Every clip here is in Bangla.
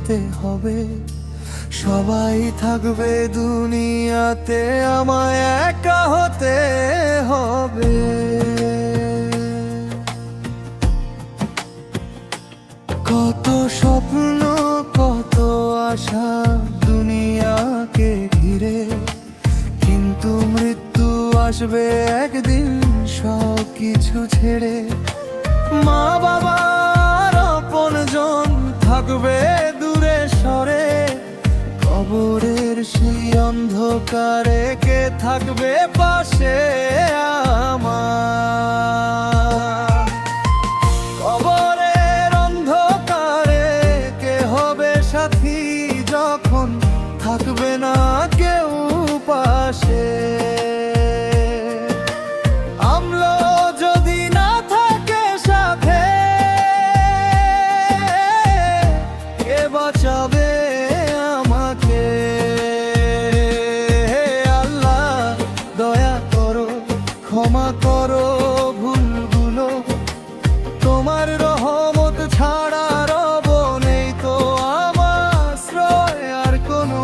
যেতে হবে। সবাই থাকবে দুনিয়াতে, আমায় একা হতে হবে। কত স্বপ্ন, কত আশা দুনিয়াকে ঘিরে, কিন্তু মৃত্যু আসবে একদিন সব কিছু ছেড়ে। মা বাবার আপনজন থাকবে দূরে সরে, কবরের সেই অন্ধকারে কে থাকবে পাশে আমার? কবরের অন্ধকারে কে হবে সাথী যখন থাকবে না কেউ পাশে? আমলো যদি না থাকে সাথে, কে বাঁচাবে আমাকে? আল্লাহ দয়া করো, ক্ষমা করো ভুলগুলো, তোমার রহমত ছাড়া রব নেই তো আমার আশ্রয় আর কোনো।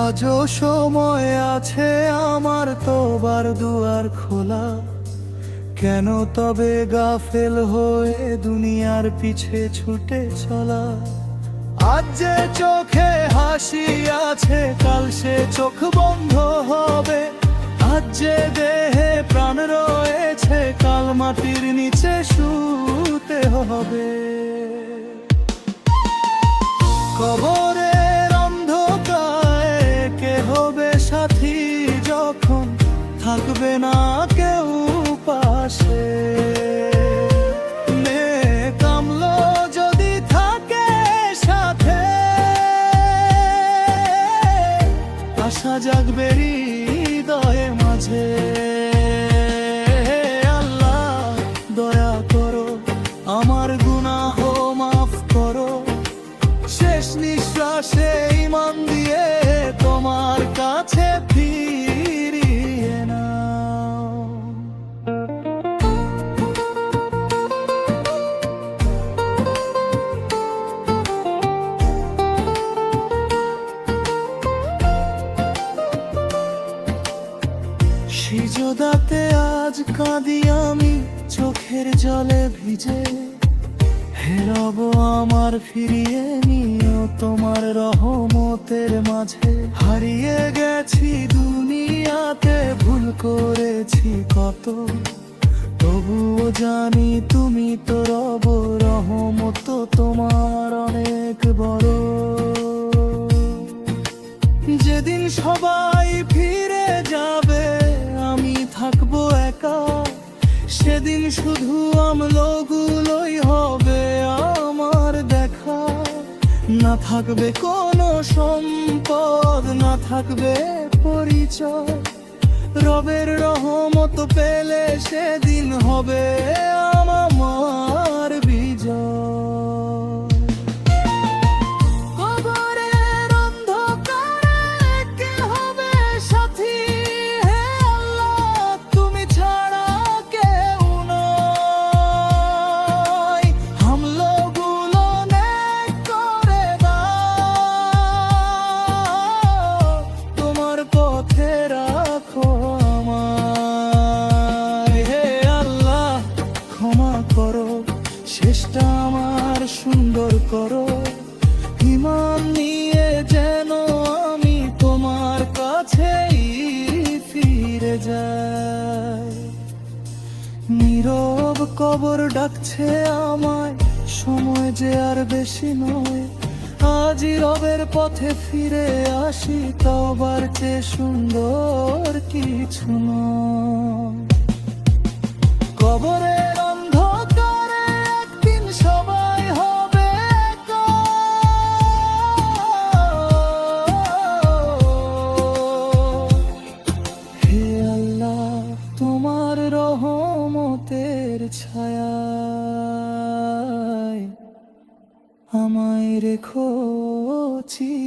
আজও সময় আছে আমার তোবার দুয়ার খোলা, কেন তবে গাফেল হয়ে দুনিয়ার পিছে ছুটে চলা? আজ যে চোখে হাসি আছে কাল সে চোখ বন্ধ হবে, আজ যে দেহে প্রাণ রয়েছে কাল মাটির নিচে শুতে হবে। কবরের অন্ধকারে কে হবে সাথী যখন থাকবে না কেউ পাশে? কামলো যদি থাকে সাথে, আশা জাগবে হৃদয়ে মাঝে। আল্লাহ দয়া করো, আমার গুনাহ মাফ করো, শেষ নিঃশ্বাসে ঈমান দিয়ে তোমার কাছে ফিরিয়ে নাও। সিজদাতে আজ কাঁদি আমি চোখের জলে ভিজে, হে রব আমার ফিরিয়ে নিও তোমার রহমতের মাঝে। হারিয়ে গেছি দুনিয়াতে, ভুল করেছি কত, তবুও জানি তুমি তো রব, রহমত তোমার অনেক বড়। যেদিন সবাই ফিরে যাবে আমি থাকবো একা, সেদিন শুধু আমলোগুলোই হবে আমার দেখা। না থাকবে কোনো সম্পদ, না থাকবে পরিচয়, রবের রহমত পেলে সেদিন হবে আমার বিজয়। শেষটা আমার সুন্দর করো, ঈমান নিয়ে যেন আমি তোমার কাছেই ফিরে যাই। নীরব কবর ডাকছে আমায়, সময় যে আর বেশি নয়, আজই রবের পথে ফিরে আসি, তবার চেয়ে সুন্দর কিছু নয়। কবরের অন্ধকারে একদিন সবাই হবে একা, করছি